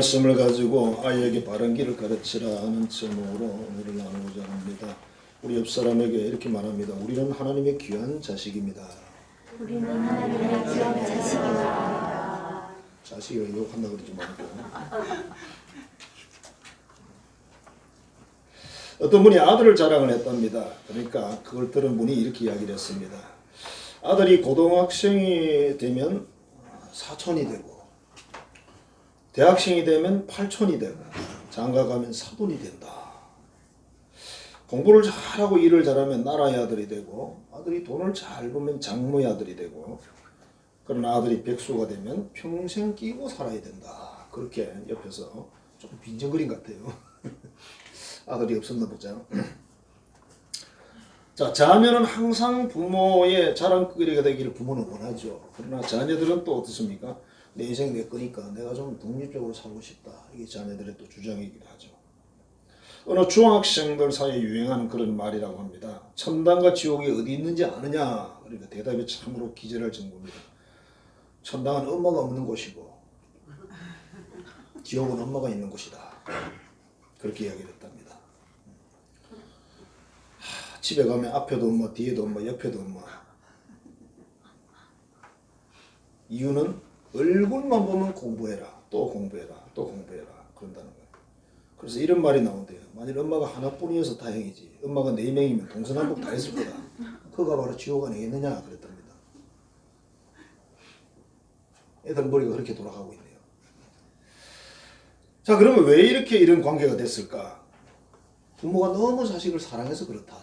말씀을 가지고 아이에게 바른 길을 가르치라 하는 제목으로 오늘을 나누고자 합니다. 우리 옆 사람에게 이렇게 말합니다. 우리는 하나님의 귀한 자식입니다. 우리는 하나님의 귀한 자식입니다. 자식을 욕한다 그러지 말고. 어떤 분이 아들을 자랑을 했답니다. 그러니까 그걸 들은 분이 이렇게 이야기를 했습니다. 아들이 고등학생이 되면 사촌이 되고 대학생이 되면 팔촌이 되고 장가 가면 사돈이 된다. 공부를 잘하고 일을 잘하면 나라의 아들이 되고 아들이 돈을 잘 벌면 장모의 아들이 되고 그러나 아들이 백수가 되면 평생 끼고 살아야 된다. 그렇게 옆에서 조금 빈정거린 것 같아요. 아들이 없었나 보자. 자, 자녀는 항상 부모의 자랑거리가 되기를 부모는 원하죠. 그러나 자녀들은 또 어떻습니까? 내 인생 내 거니까 내가 좀 독립적으로 살고 싶다. 이게 자녀들의 또 주장이기도 하죠. 어느 중학생들 사이에 유행하는 그런 말이라고 합니다. 천당과 지옥이 어디 있는지 아느냐? 그러니까 대답이 참으로 기절할 정도입니다. 천당은 엄마가 없는 곳이고 지옥은 엄마가 있는 곳이다. 그렇게 이야기를 했답니다. 집에 가면 앞에도 엄마, 뒤에도 엄마, 옆에도 엄마. 이유는 얼굴만 보면 공부해라, 또 공부해라, 또 공부해라 그런다는 거예요. 그래서 이런 말이 나온대요. 만일 엄마가 하나뿐이어서 다행이지 엄마가 4명이면 동서남북 다 했을 거다. 그가 바로 지옥 아니겠느냐 그랬답니다. 애들 머리가 그렇게 돌아가고 있네요. 자, 그러면 왜 이렇게 이런 관계가 됐을까? 부모가 너무 자식을 사랑해서 그렇다.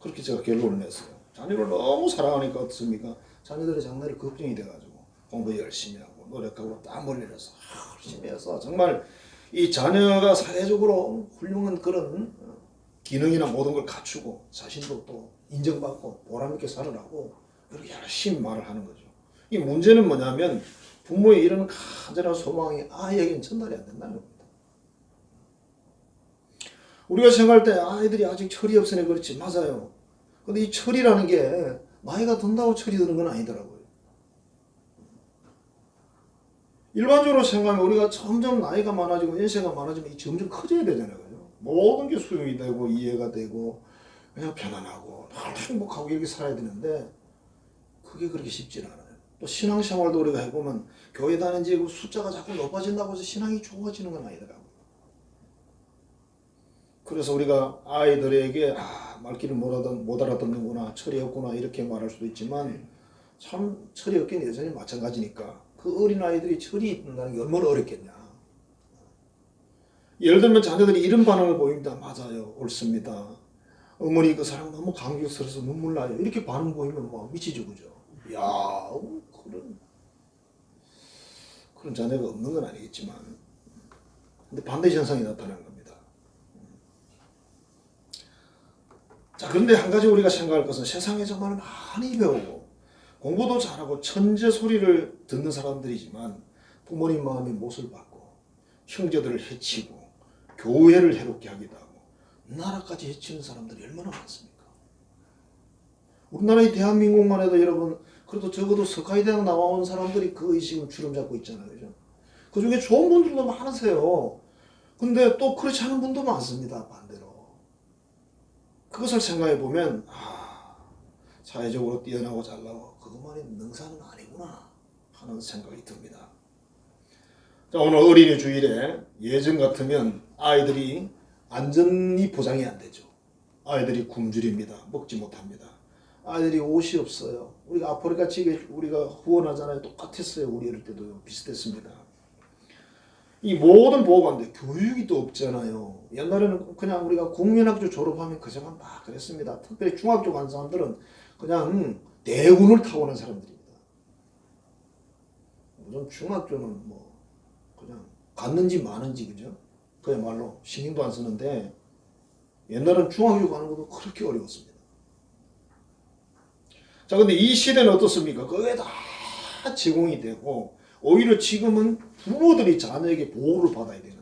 그렇게 제가 결론을 냈어요. 자녀를 너무 사랑하니까 어떻습니까? 자녀들의 장래를 걱정이 돼가지고 공부 열심히 하고 노력하고 땀 흘리면서 열심히 해서 정말 이 자녀가 사회적으로 훌륭한 그런 기능이나 모든 걸 갖추고 자신도 또 인정받고 보람있게 살으라고 이렇게 열심히 말을 하는 거죠. 이 문제는 뭐냐면 부모의 이런 간절한 소망이 아이에게는 전달이 안 된다는 겁니다. 우리가 생각할 때 아이들이 아직 철이 없으니 그렇지 맞아요. 근데 이 철이라는 게 나이가 든다고 철이 드는 건 아니더라고요. 일반적으로 생각하면 우리가 점점 나이가 많아지고 연세가 많아지면 점점 커져야 되잖아요. 그죠? 모든 게 수용이 되고 이해가 되고 그냥 편안하고 행복하고 이렇게 살아야 되는데 그게 그렇게 쉽지 않아요. 또 신앙생활도 우리가 해보면 교회 다니는 지 숫자가 자꾸 높아진다고 해서 신앙이 좋아지는 건 아니더라고요. 그래서 우리가 아이들에게 말귀를 못 알아듣는구나, 철이 없구나 이렇게 말할 수도 있지만 참 철이 없긴 여전히 마찬가지니까 그 어린아이들이 철이 있다는 게 얼마나 어렵겠냐. 예를 들면 자녀들이 이런 반응을 보입니다. 맞아요, 옳습니다. 어머니 그 사람 너무 감격스러워서 눈물 나요. 이렇게 반응 보이면 막 미치죠, 그죠? 야, 그런 자녀가 없는 건 아니겠지만 근데 반대 현상이 나타나는 겁니다. 자, 그런데 한 가지 우리가 생각할 것은 세상에 정말 많이 배우고 공부도 잘하고 천재 소리를 듣는 사람들이지만 부모님 마음에 못을 받고 형제들을 해치고 교회를 해롭게 하기도 하고 나라까지 해치는 사람들이 얼마나 많습니까? 우리나라의 대한민국만 해도 여러분 그래도 적어도 석가의대학 나와온 사람들이 그 의식을 주름 잡고 있잖아요. 그죠? 그 중에 좋은 분들도 많으세요. 근데 또 그렇지 않은 분도 많습니다. 반대로. 그것을 생각해 보면 사회적으로 뛰어나고 잘나고 그것만이 능사는 아니구나 하는 생각이 듭니다. 자, 오늘 어린이 주일에 예전 같으면 아이들이 안전이 보장이 안 되죠. 아이들이 굶주립니다. 먹지 못합니다. 아이들이 옷이 없어요. 우리가 아프리카 지역에 우리가 후원하잖아요. 똑같았어요. 우리 어릴 때도 비슷했습니다. 이 모든 보호가 안 돼. 교육이 또 없잖아요. 옛날에는 그냥 우리가 국민학교 졸업하면 그저만 다 그랬습니다. 특별히 중학교 간 사람들은 그냥 대군을 타고난 사람들입니다. 요즘 중학교는 뭐 그냥 갔는지 마는지 그죠? 그야말로 신경도 안 쓰는데 옛날은 중학교 가는 것도 그렇게 어려웠습니다. 자, 근데 이 시대는 어떻습니까? 그게 다 제공이 되고 오히려 지금은 부모들이 자녀에게 보호를 받아야 되는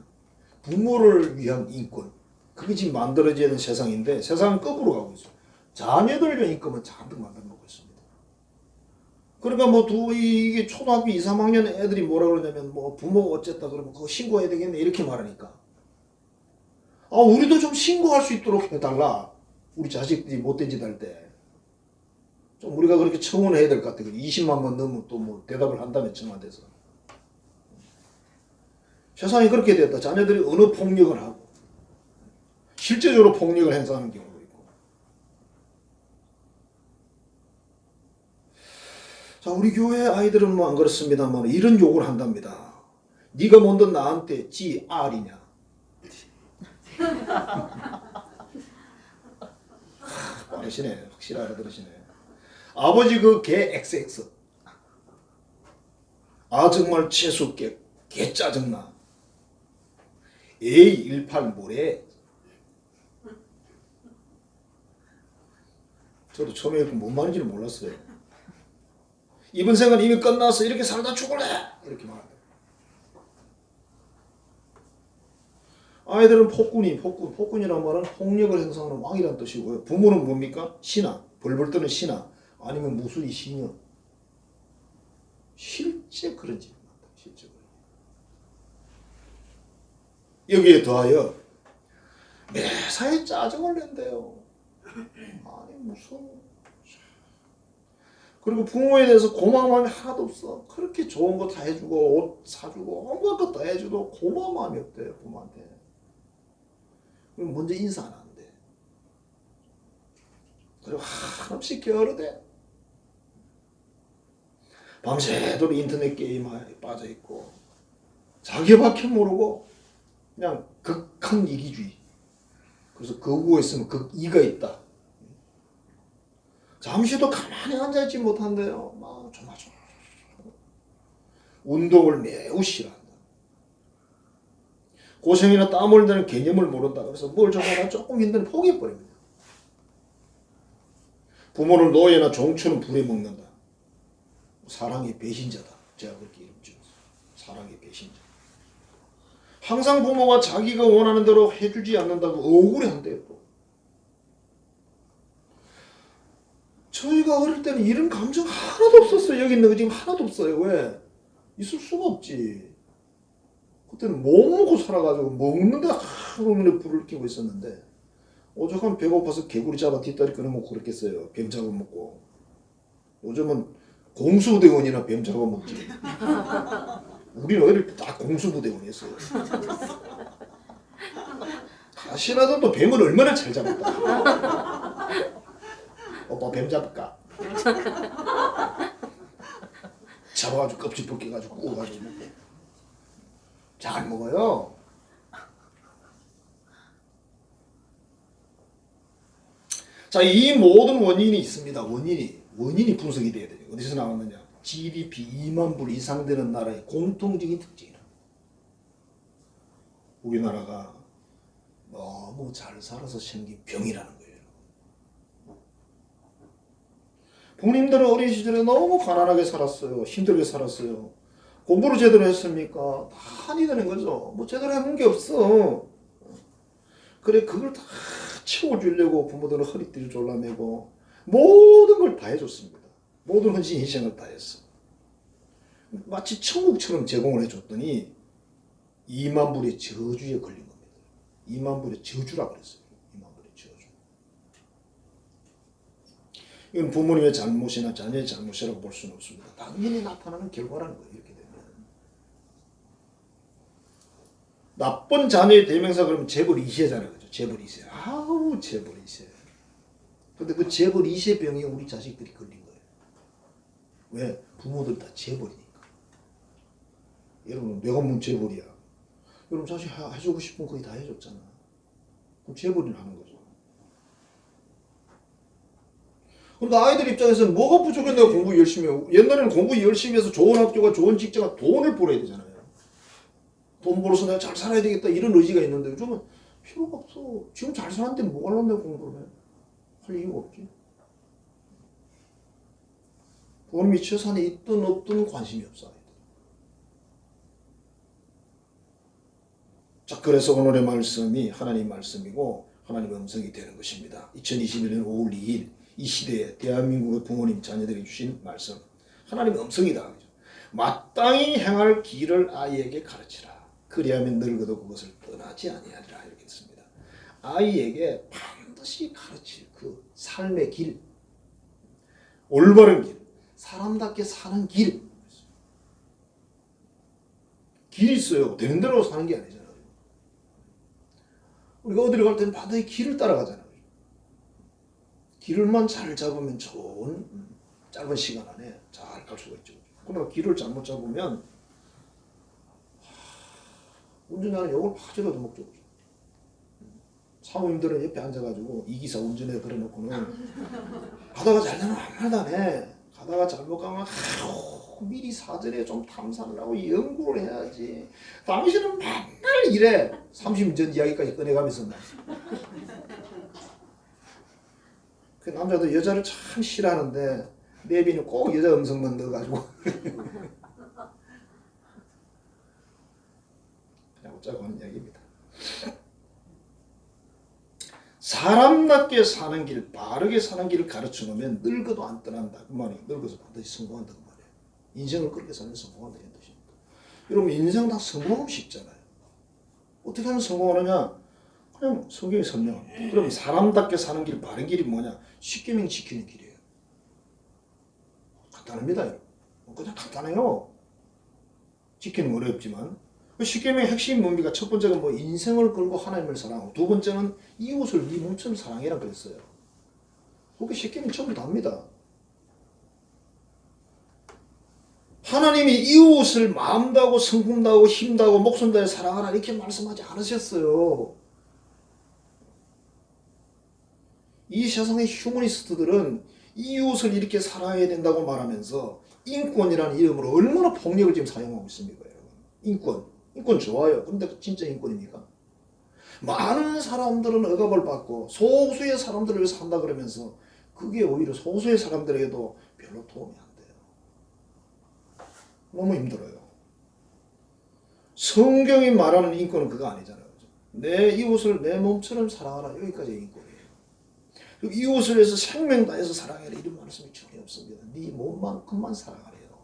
부모를 위한 인권 그게 지금 만들어져야 되는 세상인데 세상은 거꾸로 가고 있어요. 자녀들 위한 인권은 잔뜩 만들어 놓고 있습니다. 그러니까 뭐 이게 초등학교 2, 3학년 애들이 뭐라 그러냐면 뭐 부모가 어쨌다 그러면 그거 신고해야 되겠네 이렇게 말하니까 우리도 좀 신고할 수 있도록 해달라. 우리 자식들이 못된 짓 할 때. 좀 우리가 그렇게 청원을 해야 될 것 같아. 20만 번 넘으면 또 뭐 대답을 한다며 청와대에서. 세상이 그렇게 됐다. 자녀들이 언어 폭력을 하고 실제적으로 폭력을 행사하는 경우도 있고. 자, 우리 교회 아이들은 뭐 안 그렇습니다만 이런 욕을 한답니다. 네가 뭔데 나한테 GR이냐. 빠르시네. 확실히 알아들으시네. 아버지 그 개 XX. 정말 채수 개 짜증나. A18 뭐래? 저도 처음에 뭔 말인지는 몰랐어요. 이번 생은 이미 끝났어. 이렇게 살다 죽을래? 이렇게 말합니다. 아이들은 폭군이란 말은 폭력을 행사하는 왕이란 뜻이고요. 부모는 뭡니까? 신하, 벌벌 떠는 신하, 아니면 무술이 신녀. 실제 그런 짓을 한다. 실제 그런. 여기에 더하여 매사에 짜증을 낸대요. 아니 무슨. 그리고 부모에 대해서 고마운 마음이 하나도 없어. 그렇게 좋은 거 다 해주고 옷 사주고 온갖 것 다 해줘도 고마운 마음이 없대요. 부모한테. 그럼 먼저 인사 안 하는데. 그리고 한없이 게으르대. 밤새도록 인터넷 게임에 빠져있고 자기밖에 모르고 그냥 극한 이기주의. 그래서 거구가 있으면 극이가 있다. 잠시도 가만히 앉아있지 못한대요. 막 조마조마. 운동을 매우 싫어한다. 고생이나 땀 흘리는 개념을 모른다. 그래서 뭘 정말 조금 힘들면 포기해버립니다. 부모를 노예나 종처럼 부려먹는다. 사랑의 배신자다. 제가 그렇게 이름 지었어요. 사랑의 배신자. 항상 부모가 자기가 원하는 대로 해주지 않는다고 억울해한대요. 또. 저희가 어릴 때는 이런 감정 하나도 없었어요. 여기 있는 거 지금 하나도 없어요. 왜? 있을 수가 없지. 그때는 못 먹고 살아가지고 먹는데 하루 불을 켜고 있었는데 오죽하면 배고파서 개구리 잡아 뒷다리 끊어먹고 그랬겠어요. 뱀 잡아먹고. 요즘은 공수부대원이나 뱀 잡아먹지. 우리는 어릴 때 다 공수부대원이었어요. 신하들도 뱀을 얼마나 잘 잡았다. 오빠 뱀 잡을까? 잡아가지고 껍질 벗겨가지고 구워가지고 먹고. 잘 먹어요. 자, 이 모든 원인이 있습니다. 원인이 분석이 돼야 돼요. 어디서 나왔느냐? GDP 2만 불 이상 되는 나라의 공통적인 특징이라. 우리나라가 너무 잘 살아서 생긴 병이라는 거예요. 부모님들은 어린 시절에 너무 가난하게 살았어요. 힘들게 살았어요. 공부를 제대로 했습니까? 다 한이 되는 거죠. 뭐 제대로 해본 게 없어. 그래 그걸 다 채워주려고 부모들은 허리띠를 졸라매고 모든 걸 다 해줬습니다. 모든 헌신 희생을 다 했어. 마치 천국처럼 제공을 해줬더니 2만 불의 저주에 걸린 겁니다. 2만 불의 저주라고 그랬어요. 2만 불의 저주. 이건 부모님의 잘못이나 자녀의 잘못이라고 볼 수는 없습니다. 당연히 나타나는 결과라는 거예요. 이렇게 되면. 나쁜 자녀의 대명사 그러면 재벌 2세잖아요. 그죠? 재벌 2세. 아우 재벌 2세. 근데 그 재벌 2세 병이 우리 자식들이 걸린 거예요. 왜? 부모들 다 재벌이니까. 여러분 내가 뭔 재벌이야. 여러분 자식 해주고 싶은 거 거의 다 해줬잖아. 그럼 재벌이 하는 거죠. 그러니까 아이들 입장에서는 뭐가 부족해 내가 공부 열심히 하고. 옛날에는 공부 열심히 해서 좋은 학교가 좋은 직장가 돈을 벌어야 되잖아요. 돈 벌어서 내가 잘 살아야 되겠다 이런 의지가 있는데 요즘은 필요가 없어. 지금 잘 사는데 뭐가 하려고 내가 공부를 해. 할 이유가 없지. 부모님이 최선에 있든 없든 관심이 없어. 아이들. 자, 그래서 오늘의 말씀이 하나님 말씀이고 하나님의 음성이 되는 것입니다. 2021년 5월 2일 이 시대에 대한민국의 부모님 자녀들이 주신 말씀 하나님의 음성이다. 그죠? 마땅히 행할 길을 아이에게 가르치라. 그리하면 늙어도 그것을 떠나지 아니하리라. 이렇게 했습니다. 아이에게 반드시 가르칠 그 삶의 길, 올바른 길, 사람답게 사는 길이 있어요. 되는 대로 사는 게 아니잖아요. 우리가 어디를 갈 때는 반드시 길을 따라가잖아요. 길을만 잘 잡으면 좋은 짧은 시간 안에 잘 갈 수가 있죠. 그러나 길을 잘못 잡으면 운전자는 욕을 파지라도 먹죠. 사모님들은 옆에 앉아가지고 이기사 운전해 그래놓고는 가다가 잘 되면 아무 말도 안 해. 가다가 잘못 가면 미리 사전에 좀 탐사를 하고 연구를 해야지. 당신은 맨날 이래. 30년 전 이야기까지 꺼내가면서. 그 남자도 여자를 참 싫어하는데 내비는 꼭 여자 음성만 넣어가지고 그냥 웃자고 하는 이야기입니다. 사람답게 사는 길, 바르게 사는 길을 가르쳐 놓으면 늙어도 안 떠난다. 그 말이 늙어서 반드시 성공한다. 그 말이에요. 인생을 그렇게 살면 성공한다. 이런 뜻입니다. 여러분 인생 다 성공하면 쉽잖아요. 어떻게 하면 성공하느냐? 그냥 성경이 설명합니다. 그럼 사람답게 사는 길, 바른 길이 뭐냐? 십계명 지키는 길이에요. 간단합니다. 그냥 간단해요. 지키는 건 어렵지만 십계명의 핵심이 뭡니까? 첫 번째가 뭐 인생을 걸고 하나님을 사랑하고 두 번째는 이웃을 네 몸처럼 사랑해라 그랬어요. 그게 십계명 전부 다입니다. 하나님이 이웃을 마음 다하고 성품 다하고 힘 다하고 목숨 다해 사랑하라 이렇게 말씀하지 않으셨어요. 이 세상의 휴머니스트들은 이웃을 이렇게 사랑해야 된다고 말하면서 인권이라는 이름으로 얼마나 폭력을 지금 사용하고 있습니까, 여러분? 인권 좋아요. 그런데 진짜 인권입니까? 많은 사람들은 억압을 받고 소수의 사람들을 위해서 산다 그러면서 그게 오히려 소수의 사람들에게도 별로 도움이 안 돼요. 너무 힘들어요. 성경이 말하는 인권은 그거 아니잖아요. 내 이웃을 내 몸처럼 사랑하라. 여기까지 인권이에요. 이웃을 위해서 생명 다해서 사랑해라 이런 말씀이 전혀 없습니다. 네 몸만큼만 사랑하래요.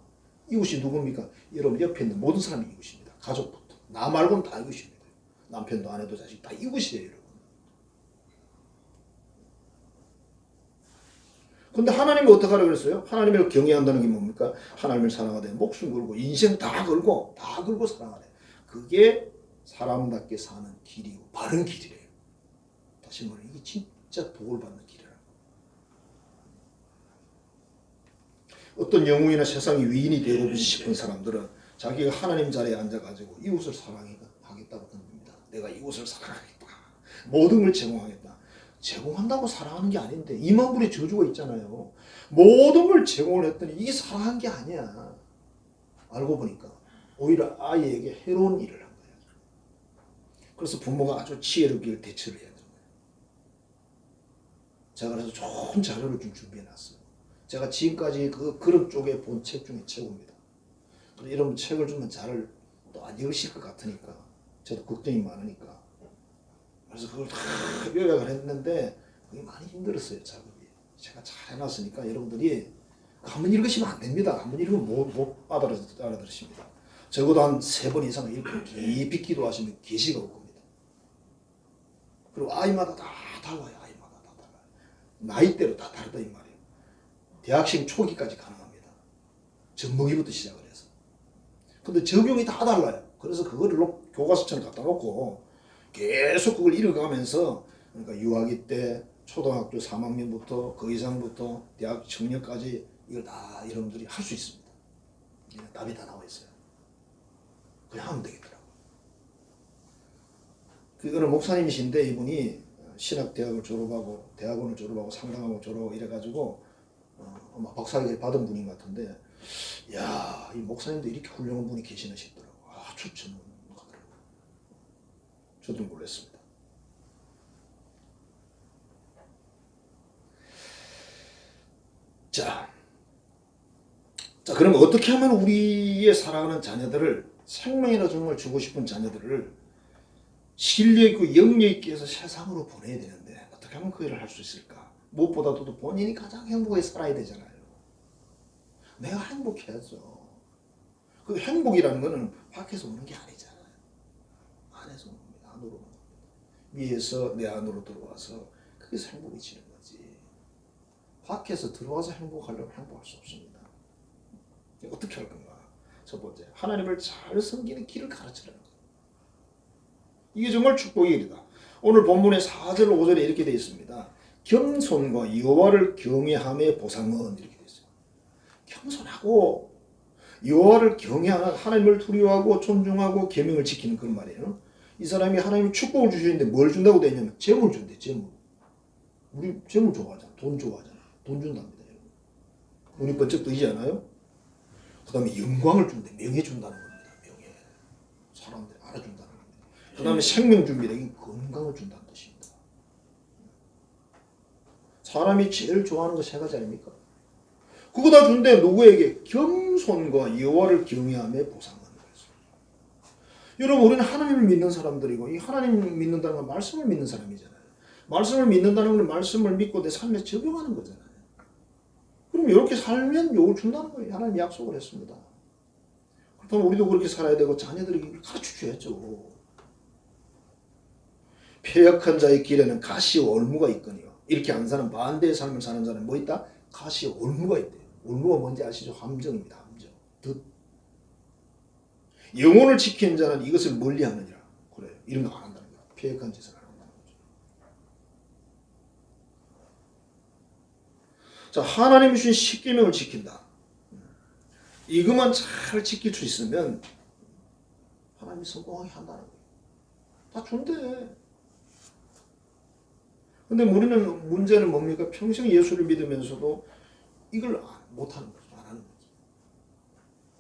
이웃이 누굽니까? 여러분 옆에 있는 모든 사람이 이웃입니다. 가족부터. 나 말고는 다 이웃입니다. 남편도 아내도 자식 다 이웃이에요. 여러분. 근데 하나님이 어떻게 하라고 그랬어요? 하나님을 경외한다는 게 뭡니까? 하나님을 사랑하되 목숨 걸고 인생 다 걸고 사랑하래. 그게 사람답게 사는 길이고 바른 길이래요. 다시 말해 이게 진짜 복을 받는 길이라는 거예요. 어떤 영웅이나 세상의 위인이 되고 싶은 사람들은 자기가 하나님 자리에 앉아가지고 이웃을 사랑하겠다고 듭니다. 내가 이웃을 사랑하겠다. 모든 걸 제공하겠다. 제공한다고 사랑하는 게 아닌데 2만 불의 저주가 있잖아요. 모든 걸 제공을 했더니 이게 사랑한 게 아니야. 알고 보니까 오히려 아이에게 해로운 일을 한 거예요. 그래서 부모가 아주 지혜롭게 대처를 해야 돼요. 제가 그래서 좋은 자료를 좀 준비해놨어요. 제가 지금까지 그런 쪽에 본 책 중에 최고입니다. 이런 책을 주면 잘 또 안 읽으실 것 같으니까 저도 걱정이 많으니까 그래서 그걸 다 요약을 했는데 그게 많이 힘들었어요. 작업이. 제가 잘 해놨으니까 여러분들이 한번 읽으시면 안 됩니다. 한번 읽으면 못 알아들으십니다. 적어도 한 3번 이상 읽고 깊이 기도하시면 계시가 올 겁니다. 그리고 아이마다 다 달라요. 아이마다 다 달라요. 나이대로 다 다르다 이 말이에요. 대학생 초기까지 가능합니다. 젖먹이부터 시작을 해서. 근데 적용이 다 달라요. 그래서 그거를 교과서처럼 갖다 놓고 계속 그걸 읽어가면서 그러니까 유아기 때 초등학교 3학년부터 그 이상부터 대학 청년까지 이걸 다 여러분들이 할 수 있습니다. 답이 다 나와 있어요. 그냥 하면 되겠더라고요. 그거는 목사님이신데 이분이 신학대학을 졸업하고 대학원을 졸업하고 상당하고 졸업하고 이래가지고 아마 박사학위를 받은 분인 것 같은데 야, 이 목사님도 이렇게 훌륭한 분이 계시나 싶더라고요. 추천하더라고요. 저도 놀랐습니다. 자, 그럼 어떻게 하면 우리의 사랑하는 자녀들을 생명이나 정말 주고 싶은 자녀들을 신뢰 있고 영역 있게 해서 세상으로 보내야 되는데 어떻게 하면 그 일을 할 수 있을까? 무엇보다도 본인이 가장 행복하게 살아야 되잖아요. 내가 행복해야죠. 그 행복이라는 거는 밖에서 오는 게 아니잖아요. 안에서 오는 겁니다. 안으로 오는 겁니다. 위에서 내 안으로 들어와서 그게서 행복이 지는 거지. 밖에서 들어와서 행복하려면 행복할 수 없습니다. 어떻게 할 건가? 첫 번째, 하나님을 잘 섬기는 길을 가르치라는 거예요. 이게 정말 축복의 길이다. 오늘 본문의 4절 5절에 이렇게 되어 있습니다. 겸손과 여호와를 경외함의 보상은 이렇게 되어 있어요. 겸손하고 여호와를 경외하는, 하나님을 두려워하고 존중하고 계명을 지키는 그런 말이에요. 이 사람이 하나님이 축복을 주시는데 뭘 준다고 되어 있냐면 재물 준대. 재물. 우리 재물 좋아하잖아. 돈 좋아하잖아. 돈 준답니다. 눈이 번쩍 뜨이지 않아요? 그 다음에 영광을 준대. 명예 준다는 겁니다. 명예. 사람들이 알아준다는 겁니다. 그 다음에 생명 줍니다. 이게 건강을 준다는 뜻입니다. 사람이 제일 좋아하는 거 세 가지 아닙니까? 그거 다 준대. 누구에게? 겸손과 여호와를 경외함의 보상을. 여러분, 우리는 하나님을 믿는 사람들이고, 이 하나님을 믿는다는 건 말씀을 믿는 사람이잖아요. 말씀을 믿는다는 건 말씀을 믿고 내 삶에 적용하는 거잖아요. 그럼 이렇게 살면 욕을 준다는 거예요. 하나님 약속을 했습니다. 그렇다면 우리도 그렇게 살아야 되고 자녀들에게 가르쳐줘야죠. 패역한 자의 길에는 가시와 올무가 있거니와. 이렇게 안 사는 반대의 삶을 사는 자는 뭐 있다? 가시와 올무가 있대요. 올무가 뭔지 아시죠? 함정입니다. 함정. 덫. 영혼을 지키는 자는 이것을 멀리하느니라. 그래요. 이런 거 안 한다는 거예요. 패역한 짓을 안 한다는 거죠. 자, 하나님이 주신 십계명을 지킨다. 이것만 잘 지킬 수 있으면 하나님이 성공하게 한다는 거예요. 다 준대. 근데 우리는 문제는 뭡니까? 평생 예수를 믿으면서도 이걸 못하는 거죠. 안 하는 거죠.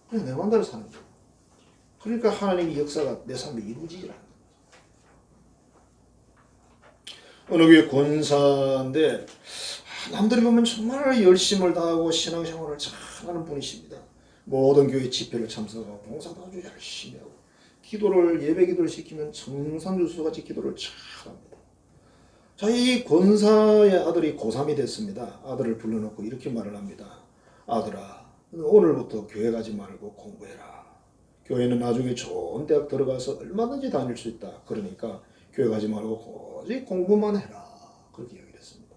그냥 내 맘대로 사는 거예요. 그러니까 하나님의 역사가 내 삶에 이루어지질 않는 거죠. 어느 교회 권사인데 남들이 보면 정말 열심을 다하고 신앙생활을 잘하는 분이십니다. 모든 교회 집회를 참석하고 봉사도 아주 열심히 하고 기도를 예배기도를 시키면 정상주수같이 기도를 잘합니다. 자, 이 권사의 아들이 고3이 됐습니다. 아들을 불러놓고 이렇게 말을 합니다. 아들아, 오늘부터 교회 가지 말고 공부해라. 교회는 나중에 좋은 대학 들어가서 얼마든지 다닐 수 있다. 그러니까 교회 가지 말고 오직 공부만 해라. 그렇게 얘기를 했습니다.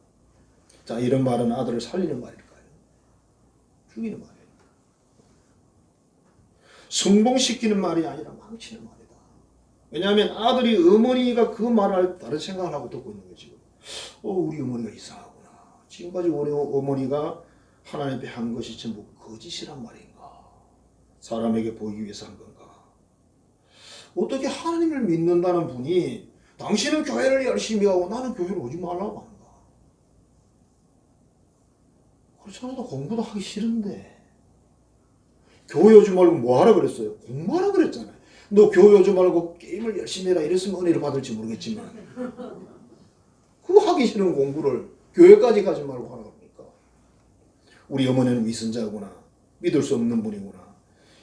자, 이런 말은 아들을 살리는 말일까요? 죽이는 말이에요. 성공시키는 말이 아니라 망치는 말이다. 왜냐하면 아들이 어머니가 그 말을 다른 생각을 하고 듣고 있는 거예요. 지금. 우리 어머니가 이상하구나. 지금까지 우리 어머니가 하나님 앞에 한 것이 전부 거짓이란 말인가? 사람에게 보이기 위해서 한 건가? 어떻게 하나님을 믿는다는 분이 당신은 교회를 열심히 하고 나는 교회를 오지 말라고 하는가? 그렇지 않아도 공부도 하기 싫은데 교회 오지 말고 뭐 하라 그랬어요? 공부하라 그랬잖아요. 너 교회 오지 말고 게임을 열심히 해라 이랬으면 은혜를 받을지 모르겠지만 그거 하기 싫은 공부를 교회까지 가지 말고 하라 그러니까 우리 어머니는 위선자구나. 믿을 수 없는 분이구나.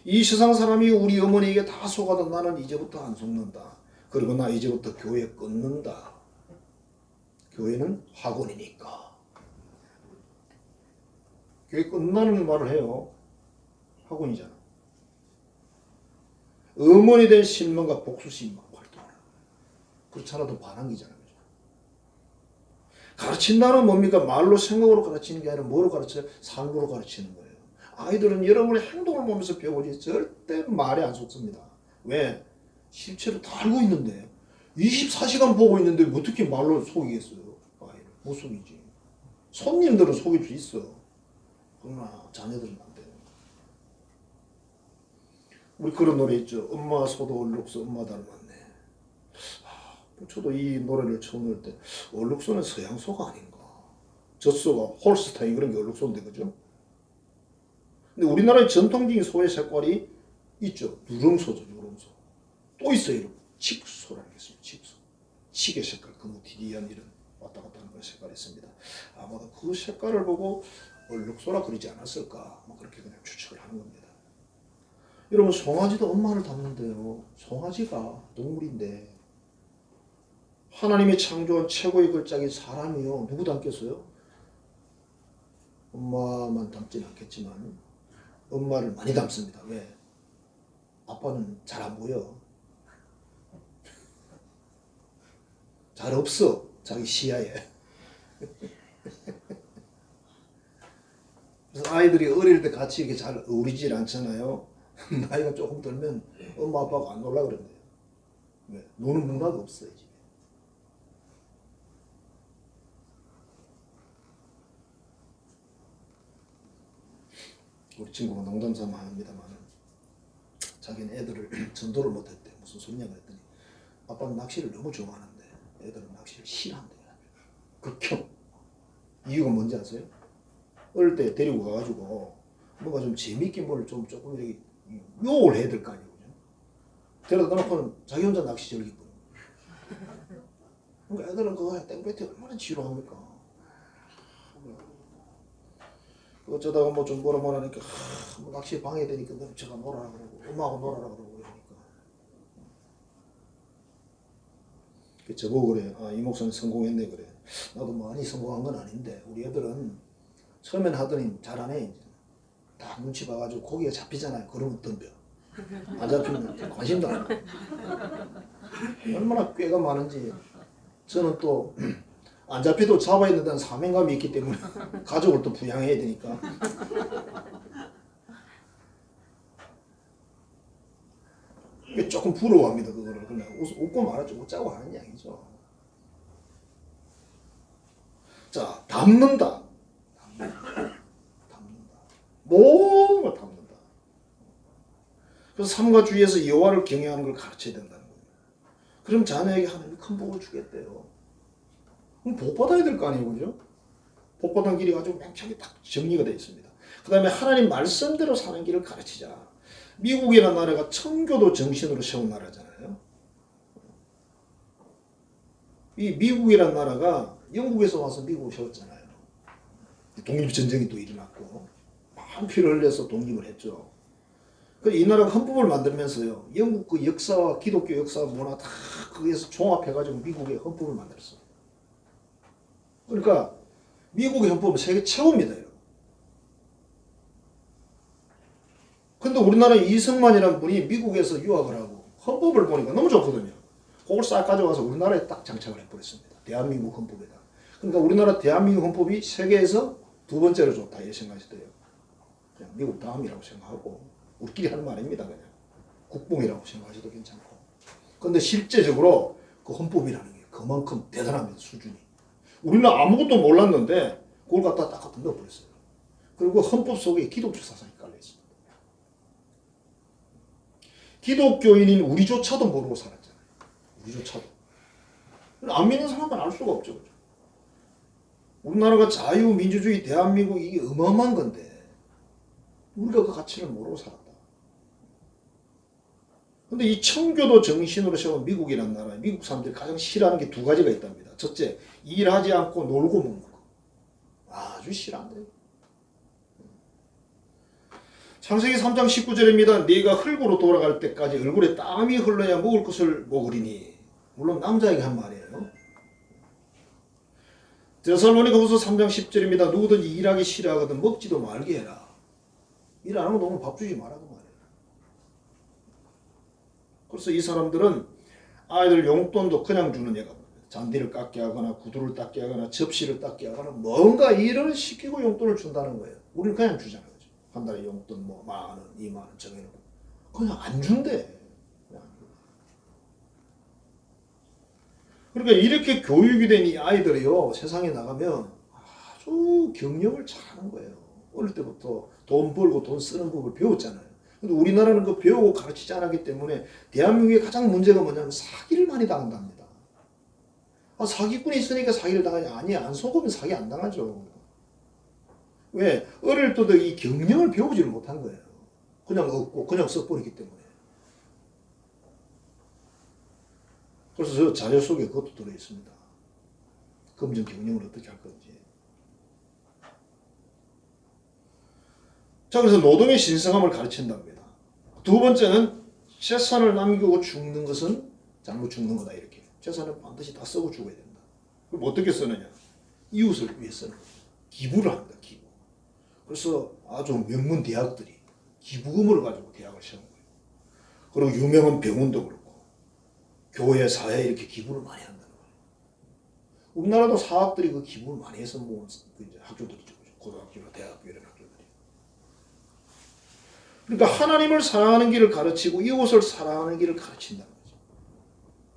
이 세상 사람이 우리 어머니에게 다 속아도 나는 이제부터 안 속는다. 그리고 나 이제부터 교회 끊는다. 교회는 학원이니까. 교회 끝나는 말을 해요. 학원이잖아. 어머니 된 신명과 복수심 활동하는. 그렇지 않아도 반항이잖아요. 가르친다는 뭡니까? 말로 생각으로 가르치는 게 아니라 뭐로 가르쳐요? 삶으로 가르치는 거예요. 아이들은 여러분의 행동을 보면서 배우지 절대 말에 안 속습니다. 왜? 실체를 다 알고 있는데 24시간 보고 있는데 어떻게 말로 속이겠어요? 아이를 못 속이지. 손님들은 속일 수 있어. 그러나 자녀들은 안 돼요. 우리 그런 노래 있죠. 엄마 소도 얼룩소 엄마 닮았네. 저도 이 노래를 처음 들을 때 얼룩소는 서양소가 아닌가. 젖소가 홀스타인 그런 게 얼룩소인데 그죠? 근데 우리나라의 전통적인 소의 색깔이 있죠. 누렁소죠. 누렁소. 또 있어요. 칡소라는 게 있습니다. 칡소. 칡의 색깔, 거무튀디한 이런 왔다 갔다 하는 그런 색깔이 있습니다. 아마도 그 색깔을 보고 얼룩소라 그러지 않았을까. 뭐 그렇게 그냥 추측을 하는 겁니다. 여러분, 송아지도 엄마를 닮는데요. 송아지가 동물인데 하나님이 창조한 최고의 걸작인 사람이요. 누구 닮겠어요? 엄마만 닮지는 않겠지만 엄마를 많이 닮습니다. 왜? 아빠는 잘 안 보여. 잘 없어. 자기 시야에. 그래서 아이들이 어릴 때 같이 이렇게 잘 어울리질 않잖아요. 나이가 조금 들면 엄마 아빠가 안 놀라 그런대요. 왜? 노는 문화가 없어요, 집에. 우리 친구가 농담삼아 합니다만 자기는 애들을 전도를 못했대. 무슨 소리냐 그랬더니 아빠는 낚시를 너무 좋아하는데 애들은 낚시를 싫어한대. 극혐. 이유가 뭔지 아세요? 어릴 때 데리고 가가지고 뭔가 좀 재밌게 뭘 좀 조금 이렇게 유혹을 해야 될 거 아니에요. 그죠? 데려다 놓고는 자기 혼자 낚시 즐기고. 그러니까 애들은 그거 땡볕에 얼마나 지루합니까? 어쩌다가 뭐 좀 뭐라 하니까 뭐 낚시 방해되니까 너 제가 놀아라 그러고 엄마하고 놀아라 그러고 그러니까. 저보고 그래. 아, 이 목사님 성공했네 그래. 나도 많이 성공한 건 아닌데 우리 애들은 처음엔 하더니 잘하네. 이제. 딱 눈치 봐가지고 고기가 잡히잖아요. 그러면 덤벼. 안 잡히면 관심도 안 해. 얼마나 꾀가 많은지. 저는 또 안 잡혀도 잡아야 된다는 사명감이 있기 때문에 가족을 또 부양해야 되니까. 조금 부러워합니다. 그거를. 그냥 웃고 말하죠. 웃자고 하는 이야기죠. 자, 담는다. 모든 걸 담는다. 그래서 삶과 주위에서 여호와를 경외하는 걸 가르쳐야 된다는 거예요. 그럼 자녀에게 하나님이 큰 복을 주겠대요. 그럼 복 받아야 될 거 아니에요, 그죠? 복 받은 길이 아주 명확하게 딱 정리가 되어 있습니다. 그 다음에 하나님 말씀대로 사는 길을 가르치자. 미국이라는 나라가 청교도 정신으로 세운 나라잖아요. 이 미국이라는 나라가 영국에서 와서 미국을 세웠잖아요. 독립전쟁이 또 일어났고 많은 피를 흘려서 독립을 했죠. 이 나라가 헌법을 만들면서요. 영국 그 역사와 기독교 역사와 문화 다 거기에서 종합해가지고 미국의 헌법을 만들었어요. 그러니까 미국의 헌법은 세계 최고입니다. 근데 우리나라 이승만이라는 분이 미국에서 유학을 하고 헌법을 보니까 너무 좋거든요. 그걸 싹 가져와서 우리나라에 딱 장착을 해버렸습니다. 대한민국 헌법에다. 그러니까 우리나라 대한민국 헌법이 세계에서 두 번째로 좋다 이렇게 생각하시대요. 그냥 미국 다음이라고 생각하고 우리끼리 하는 말입니다. 그냥 국뽕이라고 생각하셔도 괜찮고. 근데 실제적으로 그 헌법이라는 게 그만큼 대단합니다. 수준이. 우리는 아무것도 몰랐는데 그걸 갖다 딱 갖다 넣어버렸어요. 그리고 헌법 속에 기독교 사상이 깔려 있습니다. 기독교인인 우리조차도 모르고 살았잖아요. 우리조차도. 안 믿는 사람은 알 수가 없죠. 그죠? 우리나라가 자유민주주의 대한민국 이게 어마어마한 건데 우리가 그 가치를 모르고 살았다. 근데 이 청교도 정신으로 세운 미국이라는 나라에 미국 사람들이 가장 싫어하는 게 두 가지가 있답니다. 첫째, 일하지 않고 놀고 먹는 거. 아주 싫어한대요. 창세기 3장 19절입니다. 네가 흙으로 돌아갈 때까지 얼굴에 땀이 흘러야 먹을 것을 먹으리니. 물론 남자에게 한 말이에요. 데살로니가후서 3장 10절입니다. 누구든지 일하기 싫어하거든 먹지도 말게 해라. 일 안 하면 너무 밥 주지 말라고 말이에요. 그래서 이 사람들은 아이들 용돈도 그냥 주는 애가 잔디를 깎게 하거나 구두를 닦게 하거나 접시를 닦게 하거나 뭔가 일을 시키고 용돈을 준다는 거예요. 우리는 그냥 주잖아요. 한 달에 용돈 뭐 10,000원, 20,000원 정해놓고 그냥 안 준대. 그러니까 이렇게 교육이 된 이 아이들이요 세상에 나가면 아주 경영을 잘하는 거예요. 어릴 때부터 돈 벌고 돈 쓰는 법을 배웠잖아요. 근데 우리나라는 그 배우고 가르치지 않았기 때문에 대한민국의 가장 문제가 뭐냐면 사기를 많이 당한답니다. 아, 사기꾼이 있으니까 사기를 당하냐? 아니, 안 속으면 사기 안 당하죠. 왜? 어릴 때도 이 경영을 배우지를 못한 거예요. 그냥 얻고 그냥 써버리기 때문에. 그래서 저 자료 속에 그것도 들어있습니다. 금전 경영을 어떻게 할 건지. 자, 그래서 노동의 신성함을 가르친답니다. 두 번째는 재산을 남기고 죽는 것은 잘못 죽는 거다 이렇게. 재산은 반드시 다 쓰고 죽어야 된다. 그럼 어떻게 쓰느냐? 이웃을 위해 쓰는 거예요. 기부를 합니다. 기부. 그래서 아주 명문 대학들이 기부금을 가지고 대학을 세운 거예요. 그리고 유명한 병원도 그렇고 교회, 사회에 이렇게 기부를 많이 한다는 거예요. 우리나라도 사학들이 그 기부를 많이 해서 모은 학교들이죠. 고등학교나 대학교 이런 학교들이. 그러니까 하나님을 사랑하는 길을 가르치고 이웃을 사랑하는 길을 가르친다는 거죠.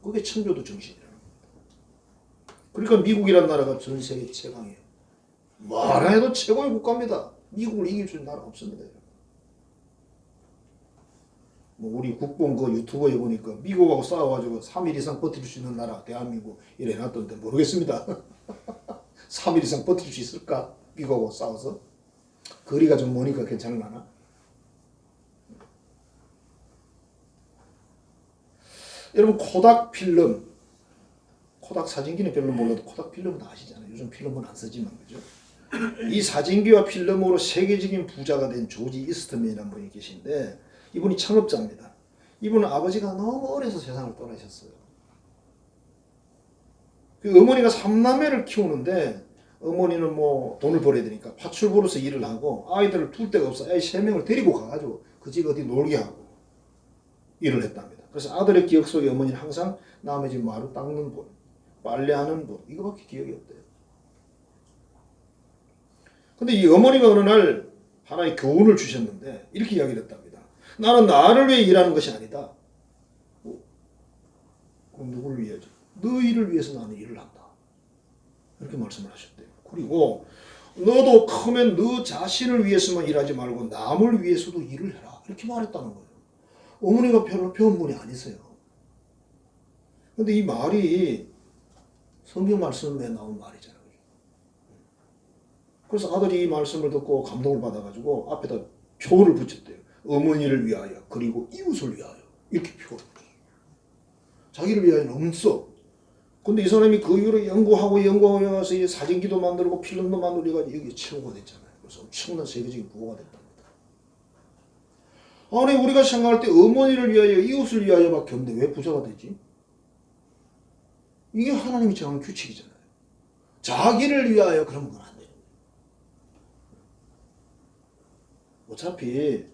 그게 청교도 정신이라는 겁니다. 그러니까 미국이라는 나라가 전 세계 최강이에요. 뭐라 해도 최고의 국가입니다. 미국을 이길 수 있는 나라 없습니다. 뭐 우리 국뽕 그 유튜버에 보니까 미국하고 싸워가지고 3일 이상 버틸 수 있는 나라 대한민국 이래 놨던데 모르겠습니다. 3일 이상 버틸 수 있을까? 미국하고 싸워서 거리가 좀 머니까 괜찮을라나? 여러분 코닥 필름, 코닥 사진기는 별로 몰라도 코닥 필름은 다 아시잖아요. 요즘 필름은 안 쓰지만 그죠? 이 사진기와 필름으로 세계적인 부자가 된 조지 이스트맨이라는 분이 계신데 이분이 창업자입니다. 이분은 아버지가 너무 어려서 세상을 떠나셨어요. 그 어머니가 3남매를 키우는데 어머니는 뭐 돈을 벌어야 되니까 파출부로서 일을 하고 아이들을 둘 데가 없어 아이 3명을 데리고 가가지고 그 집 어디 놀게 하고 일을 했답니다. 그래서 아들의 기억 속에 어머니는 항상 남의 집 마루 닦는 분, 빨래하는 분 이거밖에 기억이 없대요. 근데 이 어머니가 어느 날 하나의 교훈을 주셨는데 이렇게 이야기를 했답니다. 나는 나를 위해 일하는 것이 아니다. 그럼 누구를 위해죠? 너희를 위해서 나는 일을 한다. 이렇게 말씀을 하셨대요. 그리고 너도 크면 너 자신을 위해서만 일하지 말고 남을 위해서도 일을 해라. 이렇게 말했다는 거예요. 어머니가 별로 배운 분이 아니세요. 근데 이 말이 성경 말씀에 나온 말이잖아요. 그래서 아들이 이 말씀을 듣고 감동을 받아가지고 앞에다 표를 붙였대요. 어머니를 위하여 그리고 이웃을 위하여 이렇게 표를 붙였어요. 자기를 위하여는 없어. 근데 이 사람이 그 이후로 연구하고 와서 이 사진기도 만들고 필름도 만들고 해가지고 여기 최고가 됐잖아요. 그래서 엄청난 세계적인 부호가 됐답니다. 아니 우리가 생각할 때 어머니를 위하여 이웃을 위하여밖에 없는데 왜 부자가 되지? 이게 하나님이 정한 규칙이잖아요. 자기를 위하여 그러면 그건 안 돼요. 어차피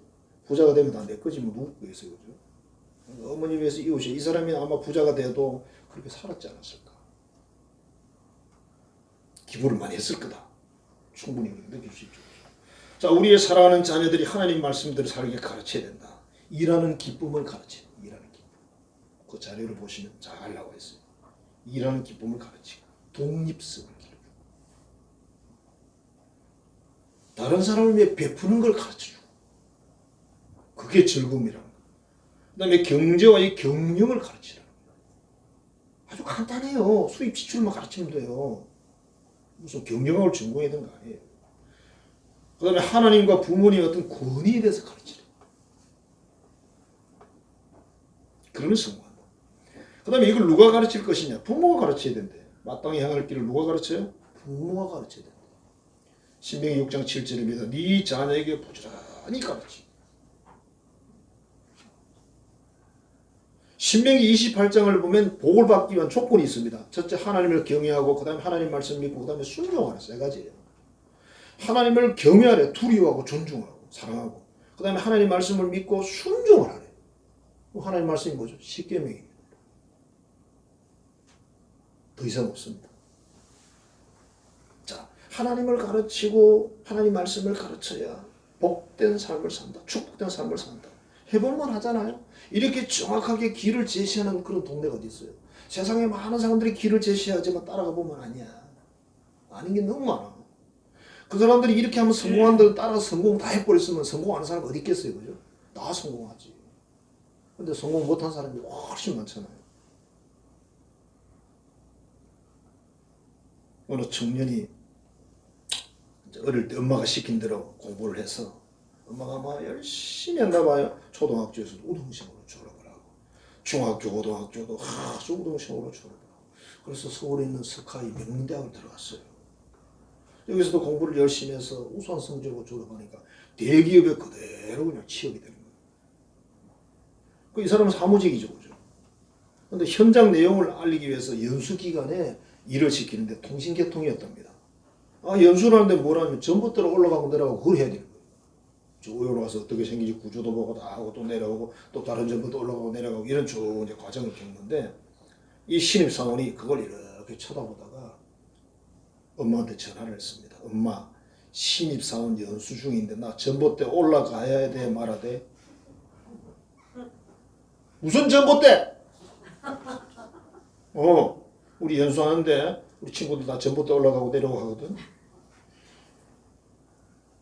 부자가 되면 다 내 거지 뭐 누구 거겠어요. 그죠? 어머니 위해서 이웃이 이 사람이 아마 부자가 돼도 그렇게 살았지 않았을까. 기부를 많이 했을 거다. 충분히 느낄 수 있죠. 자, 우리의 사랑하는 자녀들이 하나님 말씀대로 살게 가르쳐야 된다. 일하는 기쁨을 가르치는 일하는 기쁨. 그 자료를 보시면 잘 나와 있어요. 일하는 기쁨을 가르치고 독립성을 기르고 다른 사람을 위해 베푸는 걸 가르쳐주고 그게 즐거움이라는 거예요. 그 다음에 경제와 이 경영을 가르치라는 거예요. 아주 간단해요. 수입 지출만 가르치면 돼요. 무슨 경영학을 전공해야 되는 거 아니에요. 그 다음에 하나님과 부모님의 어떤 권위에 대해서 가르치래요. 그러면 성공한다. 그 다음에 이걸 누가 가르칠 것이냐? 부모가 가르쳐야 된대. 마땅히 향할 길을 누가 가르쳐요? 부모가 가르쳐야 된다. 신명기 6장 7절입니다. 네 자녀에게 부지런히 가르치고 신명기 28장을 보면 복을 받기 위한 조건이 있습니다. 첫째 하나님을 경외하고 그 다음에 하나님 말씀 믿고 그 다음에 순종하는 세 가지예요. 하나님을 경외하래. 두려워하고 존중하고 사랑하고 그 다음에 하나님 말씀을 믿고 순종을 하래. 하나님 말씀이 뭐죠? 십계명입니다. 더 이상 없습니다. 자, 하나님을 가르치고 하나님 말씀을 가르쳐야 복된 삶을 산다. 축복된 삶을 산다. 해볼만 하잖아요. 이렇게 정확하게 길을 제시하는 그런 동네가 어디 있어요? 세상에 많은 사람들이 길을 제시하지만 따라가 보면 아니야. 아닌 게 너무 많아. 그 사람들이 이렇게 하면 성공한다고 따라서 성공 다 해버렸으면 성공하는 사람 어디 있겠어요? 그죠? 다 성공하지. 근데 성공 못한 사람이 훨씬 많잖아요. 어느 청년이 어릴 때 엄마가 시킨 대로 공부를 해서 엄마가 막 열심히 했나 봐요. 초등학교에서도 우등생으로 졸업을 하고 중학교, 고등학교도 아주 우등생으로 졸업을 하고 그래서 서울에 있는 스카이 명문대학을 들어갔어요. 여기서도 공부를 열심히 해서 우수한 성적으로 졸업하니까 대기업에 그대로 그냥 취업이 되는 거예요. 이 사람은 사무직이죠. 그죠? 근데 현장 내용을 알리기 위해서 연수 기간에 일을 시키는데 통신계통이었답니다. 연수를 하는데 뭐라면 전봇대로 올라가고 내려가고 그걸 해야 되는 거예요. 쭉 올라가서 어떻게 생기지 구조도 보고 다 하고 또 내려오고 또 다른 점부터 올라가고 내려가고 이런 쭉 이제 과정을 겪는데 이 신입사원이 그걸 이렇게 쳐다보다가 엄마한테 전화를 했습니다. 엄마, 신입사원 연수 중인데 나 전봇대 올라가야 돼 말아야 돼? 무슨 전봇대? 우리 연수하는데 우리 친구들 다 전봇대 올라가고 내려가고 하거든.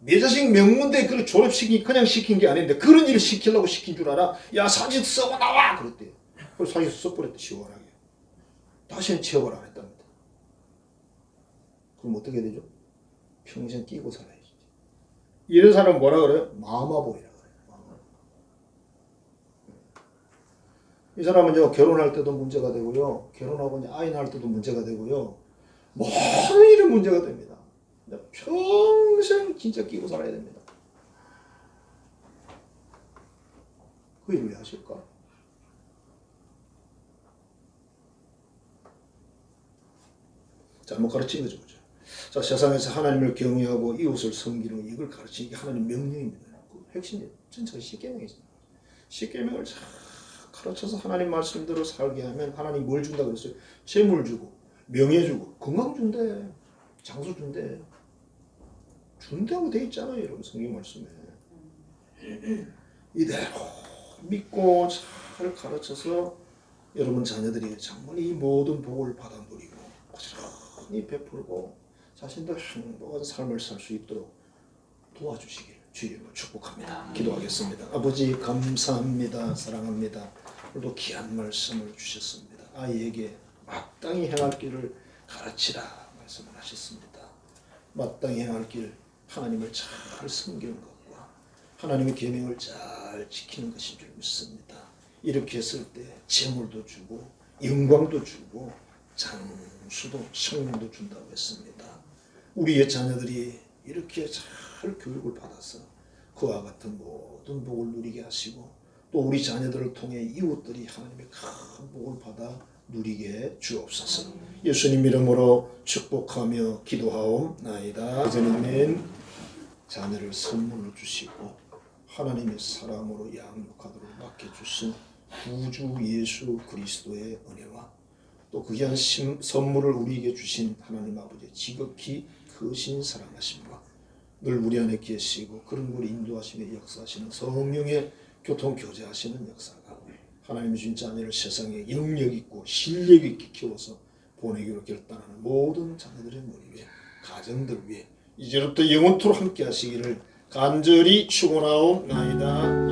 내 자식 명문대 그걸 졸업시킨 그냥 시킨 게 아닌데 그런 일을 시키려고 시킨 줄 알아? 야 사진 써고 나와! 그랬대요. 그래서 사진 써버렸대 시원하게. 다시는 취업을 안 했답니다. 그럼 어떻게 되죠? 평생 끼고 살아야지. 이런 사람은 뭐라 그래요? 마마보이라 그래요. 마마보이. 이 사람은 결혼할 때도 문제가 되고요. 결혼하고 아이 낳을 때도 문제가 되고요. 모든 일은 문제가 됩니다. 평생 진짜 끼고 살아야 됩니다. 그 일을 왜 하실까? 잘못 가르친 거죠. 자, 세상에서 하나님을 경외하고 이웃을 섬기는 이걸 가르치는 게 하나님 명령입니다. 그 핵심이 전체가 십계명이잖아요. 십계명을 잘 가르쳐서 하나님 말씀대로 살게 하면 하나님 뭘 준다 그랬어요? 재물 주고 명예 주고 건강 준대, 장수 준대. 준다고 돼 있잖아요, 여러분 성경 말씀에. 이대로 믿고 잘 가르쳐서 여러분 자녀들이 정말 이 모든 복을 받아 누리고 부지런히 베풀고 자신도 행복한 삶을 살 수 있도록 도와주시길 주의 이름으로 축복합니다. 기도하겠습니다. 아버지 감사합니다. 사랑합니다. 오늘도 귀한 말씀을 주셨습니다. 아이에게 마땅히 행할 길을 가르치라 말씀을 하셨습니다. 마땅히 행할 길 하나님을 잘 섬기는 것과 하나님의 계명을 잘 지키는 것인 줄 믿습니다. 이렇게 했을 때 재물도 주고 영광도 주고 장수도 성공도 준다고 했습니다. 우리의 자녀들이 이렇게 잘 교육을 받아서 그와 같은 모든 복을 누리게 하시고 또 우리 자녀들을 통해 이웃들이 하나님의 큰 복을 받아 누리게 주옵소서. 예수님 이름으로 축복하며 기도하옵나이다. 이제는 자녀를 선물로 주시고 하나님의 사랑으로 양육하도록 맡겨주신 구주 예수 그리스도의 은혜와 또 귀한 선물을 우리에게 주신 하나님 아버지의 지극히 크신 사랑하심과 늘 우리 안에 계시고 그런 걸 인도하시며 역사하시는 성령의 교통교제하시는 역사가 하나님의 주신 자녀를 세상에 영역 있고 실력 있게 키워서 보내기로 결단하는 모든 자녀들의 머리 위에 가정들 위에 이제부터 영원토록 함께 하시기를 간절히 축원하옵나이다.